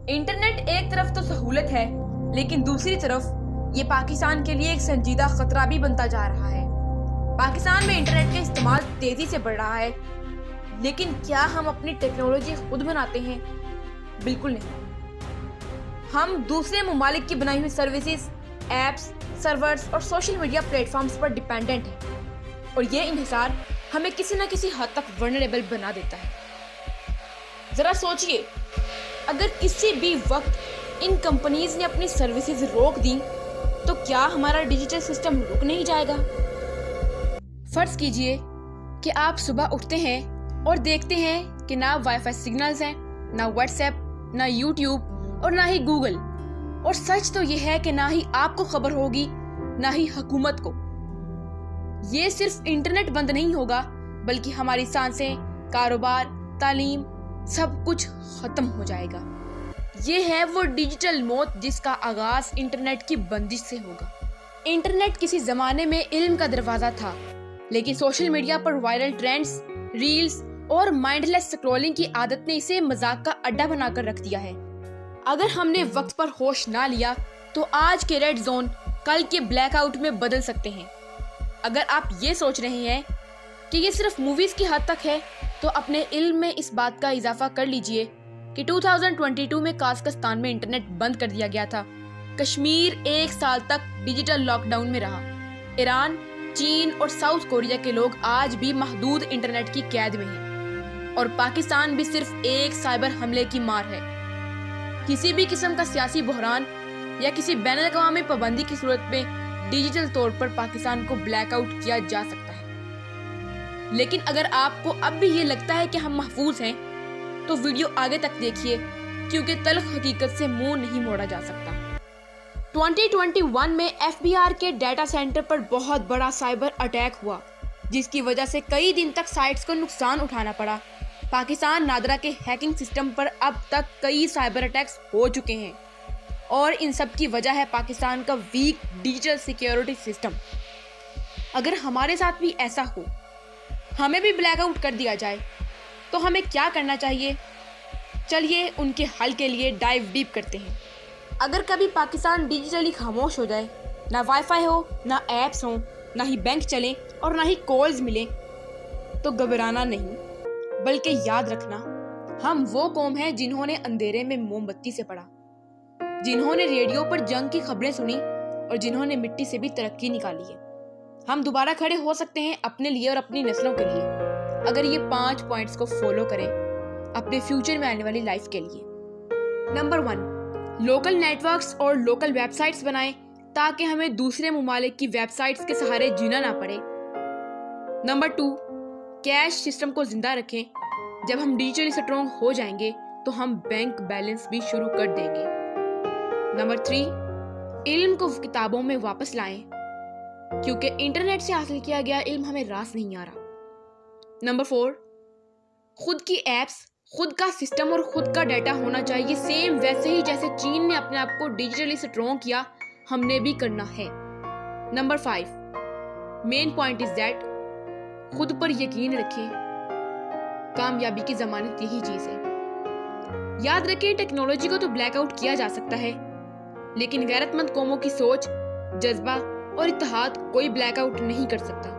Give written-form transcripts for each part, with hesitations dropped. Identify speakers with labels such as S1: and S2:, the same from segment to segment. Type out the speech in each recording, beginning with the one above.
S1: Internet एक तरफ तो सहूलत है, लेकिन दूसरी तरफ ये पाकिस्तान के लिए एक संजीदा खतरा भी बनता जा रहा है। पाकिस्तान में इंटरनेट का इस्तेमाल तेजी से बढ़ रहा है, लेकिन क्या हम अपनी टेक्नोलॉजी खुद बनाते हैं? बिल्कुल नहीं। हम दूसरे ममालिक की बनाई हुई सर्विसेज, एप्स, सर्वर्स और सोशल मीडिया प्लेटफॉर्म्स पर डिपेंडेंट हैं, और ये इन्हिसार हमें किसी न किसी हद तक वल्नरेबल बना देता है। जरा सोचिए, अगर किसी भी वक्त इन कंपनीज ने अपनी सर्विसेज रोक दी तो क्या हमारा डिजिटल सिस्टम रुक नहीं जाएगा? फर्ज कीजिए कि आप सुबह उठते हैं और देखते हैं कि ना वाईफाई सिग्नल्स हैं, ना व्हाट्सएप, ना यूट्यूब और ना ही गूगल। और सच तो ये है कि ना ही आपको खबर होगी, ना ही हुकूमत को। ये सिर्फ इंटरनेट बंद नहीं होगा, बल्कि हमारी सांसें, कारोबार, तालीम, सब कुछ खत्म हो जाएगा। ये है वो डिजिटल मौत जिसका आगाज इंटरनेट की बंदिश से होगा। इंटरनेट किसी जमाने में इल्म का दरवाजा था, लेकिन सोशल मीडिया पर वायरल ट्रेंड्स, रील्स और माइंडलेस स्क्रॉलिंग की आदत ने इसे मजाक का अड्डा बनाकर रख दिया है। अगर हमने वक्त पर होश ना लिया तो आज के रेड जोन कल के ब्लैकआउट में बदल सकते हैं। अगर आप ये सोच रहे हैं कि ये सिर्फ मूवीज की हद तक है, तो अपने इल्म में इस बात का इजाफा कर लीजिए कि 2022 में काज़ाकिस्तान में इंटरनेट बंद कर दिया गया था। कश्मीर 1 साल तक डिजिटल लॉकडाउन में रहा। ईरान, चीन और साउथ कोरिया के लोग आज भी महदूद इंटरनेट की कैद में हैं, और पाकिस्तान भी सिर्फ एक साइबर हमले की मार है। किसी भी किस्म का सियासी बहरान या किसी बैनुल-अक़वामी पाबंदी की सूरत में डिजिटल तौर पर पाकिस्तान को ब्लैकआउट किया जा सकता है। लेकिन अगर आपको अब भी ये लगता है कि हम महफूज हैं, तो वीडियो आगे तक देखिए, क्योंकि तल्ख हकीकत से मुंह नहीं मोड़ा जा सकता। 2021 में FBI के डाटा सेंटर पर बहुत बड़ा साइबर अटैक हुआ, जिसकी वजह से कई दिन तक साइट्स को नुकसान उठाना पड़ा। पाकिस्तान नादरा के हैकिंग सिस्टम पर अब तक कई साइबर अटैक्स हो चुके हैं, और इन सब की वजह है पाकिस्तान का वीक डिजिटल सिक्योरिटी सिस्टम। अगर हमारे साथ भी ऐसा हो, हमें भी ब्लैकआउट कर दिया जाए, तो हमें क्या करना चाहिए? चलिए उनके हल के लिए डाइव डीप करते हैं। अगर कभी पाकिस्तान डिजिटली खामोश हो जाए, ना वाईफाई हो, ना ऐप्स हो, ना ही बैंक चलें और ना ही कॉल्स मिलें, तो घबराना नहीं, बल्कि याद रखना, हम वो कौम हैं जिन्होंने अंधेरे में मोमबत्ती से पढ़ा, जिन्होंने रेडियो पर जंग की खबरें सुनी और जिन्होंने मिट्टी से भी तरक्की निकाली है। हम दोबारा खड़े हो सकते हैं अपने लिए और अपनी नस्लों के लिए, अगर ये 5 पॉइंट्स को फॉलो करें अपने फ्यूचर में आने वाली लाइफ के लिए। नंबर 1, लोकल नेटवर्क्स और लोकल वेबसाइट्स बनाएं, ताकि हमें दूसरे ममालिक की वेबसाइट्स के सहारे जीना ना पड़े। नंबर 2, कैश सिस्टम को जिंदा रखें। जब हम डिजिटली स्ट्रॉन्ग हो जाएंगे तो हम बैंक बैलेंस भी शुरू कर देंगे। नंबर 3, इल्म को किताबों में वापस लाएं, क्योंकि इंटरनेट से हासिल किया गया इल्म हमें रास नहीं आ रहा। नंबर 4, खुद की एप्स, खुद का सिस्टम और खुद का डाटा होना चाहिए, सेम वैसे ही जैसे चीन ने अपने आप को डिजिटली स्ट्रॉन्ग किया, हमने भी करना है। Number 5, main point is that खुद पर यकीन रखें, कामयाबी की जमानत यही चीज है। याद रखें, टेक्नोलॉजी को तो ब्लैकआउट किया जा सकता है, लेकिन गैरतमंद कौमों की सोच, जज्बा और इत्तेहाद कोई ब्लैकआउट नहीं कर सकता।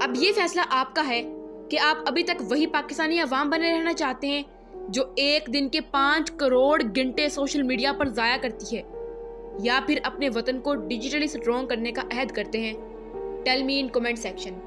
S1: अब ये फैसला आपका है कि आप अभी तक वही पाकिस्तानी अवाम बने रहना चाहते हैं जो एक दिन के 5 करोड़ घंटे सोशल मीडिया पर जाया करती है, या फिर अपने वतन को डिजिटली स्ट्रॉन्ग करने का अहद करते हैं। Tell me in comment section.